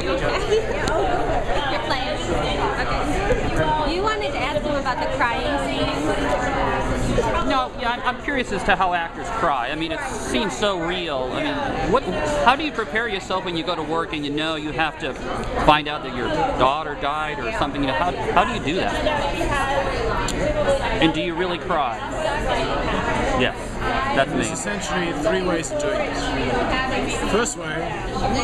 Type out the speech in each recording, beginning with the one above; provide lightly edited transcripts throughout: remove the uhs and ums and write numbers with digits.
You're playing? Okay. You wanted to ask him about the crying scene? No, yeah, I'm curious as to how actors cry. I mean, it seems so real. I mean, how do you prepare yourself when you go to work and you know you have to find out that your daughter died or something? You know, how do you do that? And do you really cry? Yes, that's me. There's essentially three ways of doing this. The first way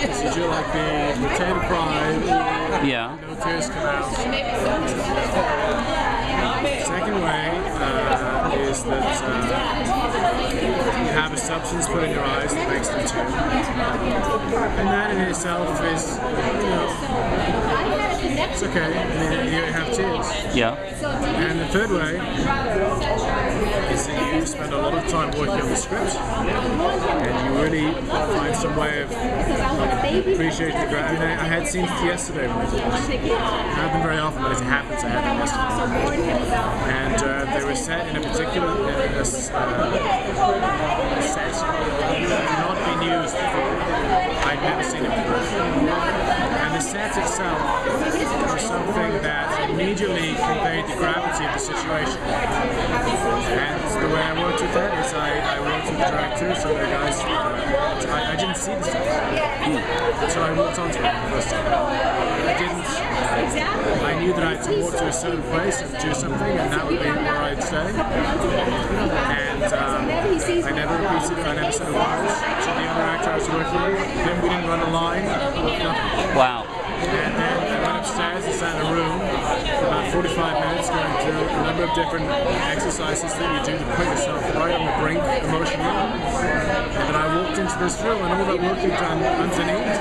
is you do like the pretend cry, Yeah. no tears come out. Second way is that you have a substance put in your eyes that makes them tear. And that in itself is, it's okay. I mean, you have tears. Yeah. And the third way is that you spend a lot of time working on the script and you really find some way of appreciating the gravity. I mean, I had scenes yesterday when I did this. It happened very often, but as it happens, I had them yesterday. And they were set in a particular set that had not been used before. I'd never seen it before. And the set itself was something that immediately conveyed the gravity of the situation. And the way I worked with that is I worked with the directors and the guys. I didn't see the stuff, so I walked onto it the first time. I didn't. I knew that I had to walk to a certain place and do something, and that would be where I'd stay. And I never repeated it. I never said a word to the other actor I was working with. Then we didn't run a line. Nothing. Wow. And then I went upstairs and sat in a room for about 45 minutes going through a number of different exercises that you do to put yourself right on the brink emotionally. And then I walked into this room and all that work you've done underneath,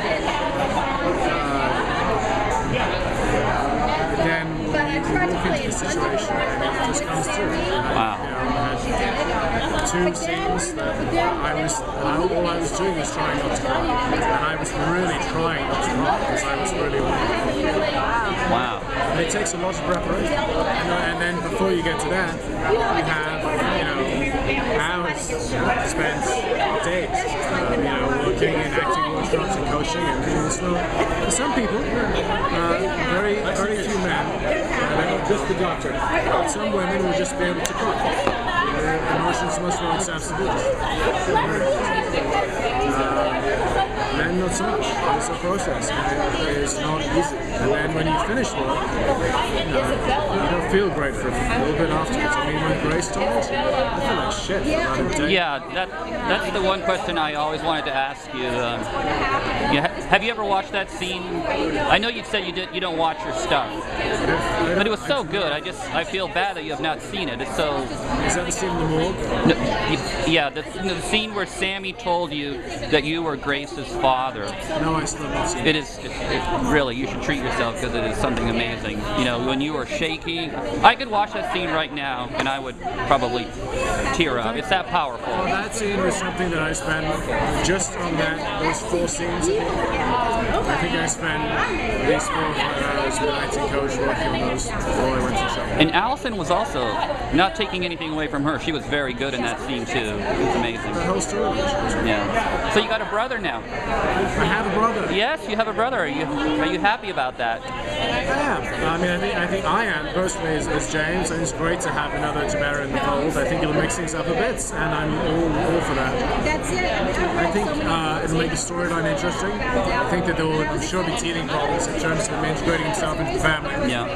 then you walk into the situation and it just comes through. Wow. Two scenes that all I was doing was trying not to cry. And I was really trying not to cry because I was really Wow. And it takes a lot of preparation. And then before you get to that, you have, hours spent, days, working and acting workshops and coaching. And it's not, for some people, very few men, just the doctor. Some women will just be able to cry. Their emotions must not self-sufficient. Men not so much. It's a process, and it is not easy. And then when you finish work, you don't feel great for a little bit afterwards. I mean, when Grace told me, I feel like shit for about a day. Yeah, that's the one question I always wanted to ask you. Have you ever watched that scene? I know you said you don't watch your stuff, but it was so good. I feel bad that you have not seen it. It's so. Is that the scene in the morgue? Yeah, the scene where Sammy told you that you were Grace's father. No, I still haven't seen it. It really, you should treat yourself because it is something amazing. When you were shaking, I could watch that scene right now and I would probably tear up. It's that powerful. Well, that scene was something that I spent just on those 4 scenes. I think I spent at least 4 or 5 hours with an acting coach working on those before I went to show. And Allison was also, not taking anything away from her, she was very good in that scene too. It was amazing. The whole story. Yeah. So you got a brother now. I have a brother. Yes, you have a brother. Are you happy about that? I am. I mean, I think I am personally as James, and it's great to have another Tamara in the fold. I think it'll mix things up a bit, and I'm all for that. That's it. I think it'll make the storyline interesting. I think that there will, I'm sure, be teething problems in terms of him integrating himself into the family. Yeah.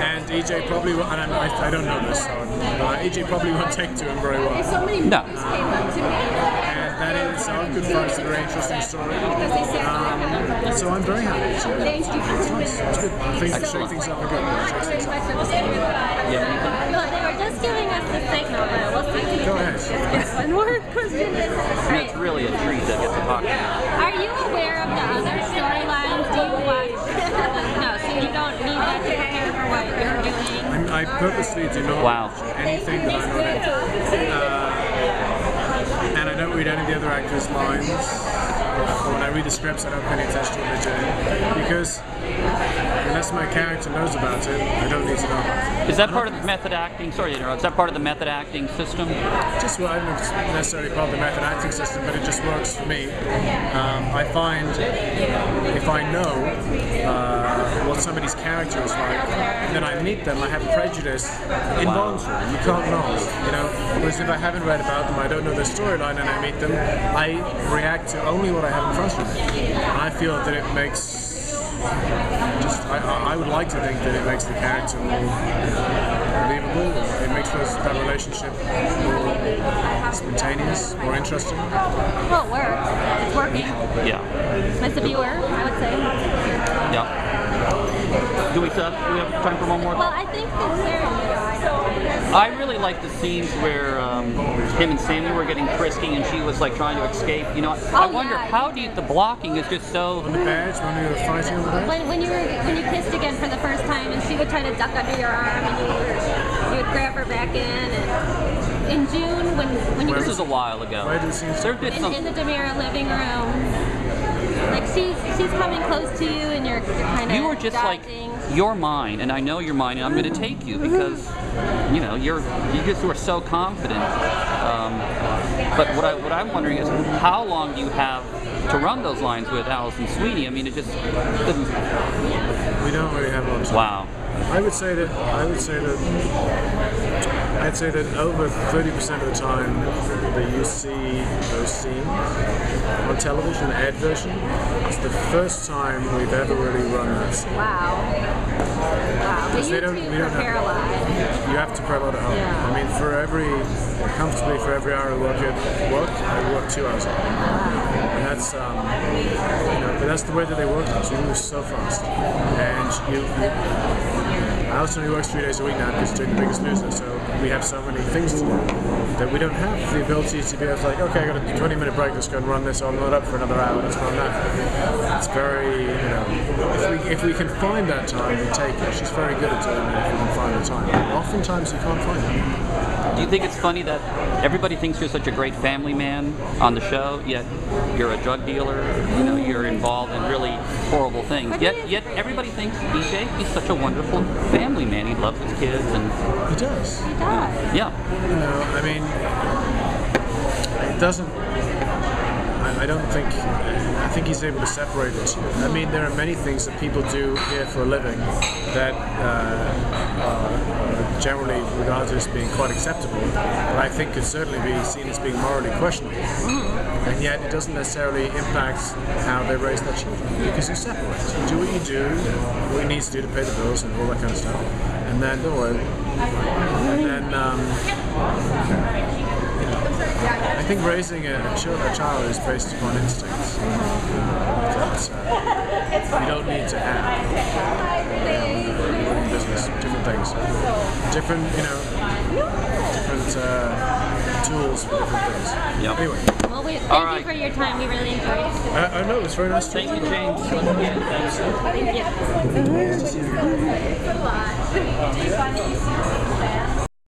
And EJ probably, and I don't know this, but EJ probably won't take to him very well. No. And that in itself could find a very interesting story. So I'm very happy. It's nice. It's good. I think to shake things up a bit. Yeah. Well, they were just giving us the signal, but we'll see. Go ahead. One more question. It's really a treat to get to talk to you. Are you aware of the other storylines? Do you watch? No, so you don't need that to prepare for what you're doing? I purposely do not watch anything that I'm not into. And I don't read any of the other actors' lines. When I read the scripts, I don't pay any attention to what they're doing. Because unless my character knows about it, I don't need to know about it. Is that part of the method acting? Sorry to interrupt. Is that part of the method acting system? Just well, I don't know if it's necessarily part of the method acting system, but it just works for me. I find if if I know what somebody's character is like, then I meet them, I have prejudice involuntary. You can't not, you know. Whereas if I haven't read about them, I don't know their storyline, and I meet them, I react to only what I have in front of me. And I feel that it makes I would like to think that it makes the character more believable. It makes that relationship more spontaneous, more interesting. Well, it works. It's working. Yeah. As a viewer, I would say. Yeah. Do we have time for one more? Well, I think that I really like the scenes where him and Sammy were getting frisky and she was like trying to escape. You know, I wonder how the blocking is just so. On the badge, when we were fighting on the badge? When you kissed again for the first time, and she would try to duck under your arm, and you would grab her back in. And in June, when you This was a while ago. Where did scenes There did some. in the Demira living room, like she's coming close to you, and you're kind of You were just dodging. like, you're mine, and I know you're mine, and I'm going to take you because, you know, you just were so confident. But what I'm wondering is, how long do you have to run those lines with Alison Sweeney? I mean, it just doesn't. We don't really have a lot of time. Wow. I'd say that over 30% of the time that you see those scenes on television, the ad version, it's the first time we've ever really run that scene. Wow. But you two prepare a lot. You have to prepare a lot at home. Yeah. I mean, comfortably for every hour I work, I work 2 hours a day. And that's, but that's the way that they work. So you move so fast, and Alison only works 3 days a week now because she's doing the Biggest Loser, so we have so many things to do that we don't have the ability to be able to, like, okay, I got a 20-minute break, let's go and run this, I'm not up for another hour, let's run that. It's very, if we can find that time, we take it. She's very good at doing it if we can find the time. Oftentimes you can't find it. Do you think it's funny that everybody thinks you're such a great family man on the show, yet you're a drug dealer, you know, you're involved in really horrible things, yet everybody thinks DJ, he's such a wonderful family man, he loves his kids, and He does. He does. yeah. You know, I mean, it doesn't. I don't think. I think he's able to separate the two. I mean, there are many things that people do here for a living that are generally regarded as being quite acceptable, but I think could certainly be seen as being morally questionable. And yet, it doesn't necessarily impact how they raise their children because you separate. You do what you do, what you need to do to pay the bills and all that kind of stuff, and then I think raising a child is based upon instincts that you don't need to have. Running business, different things, different tools for different things. Yep. Anyway. Well, thank you for your time. We really enjoyed it. I know, it was very nice to Thank you, James. Thank you.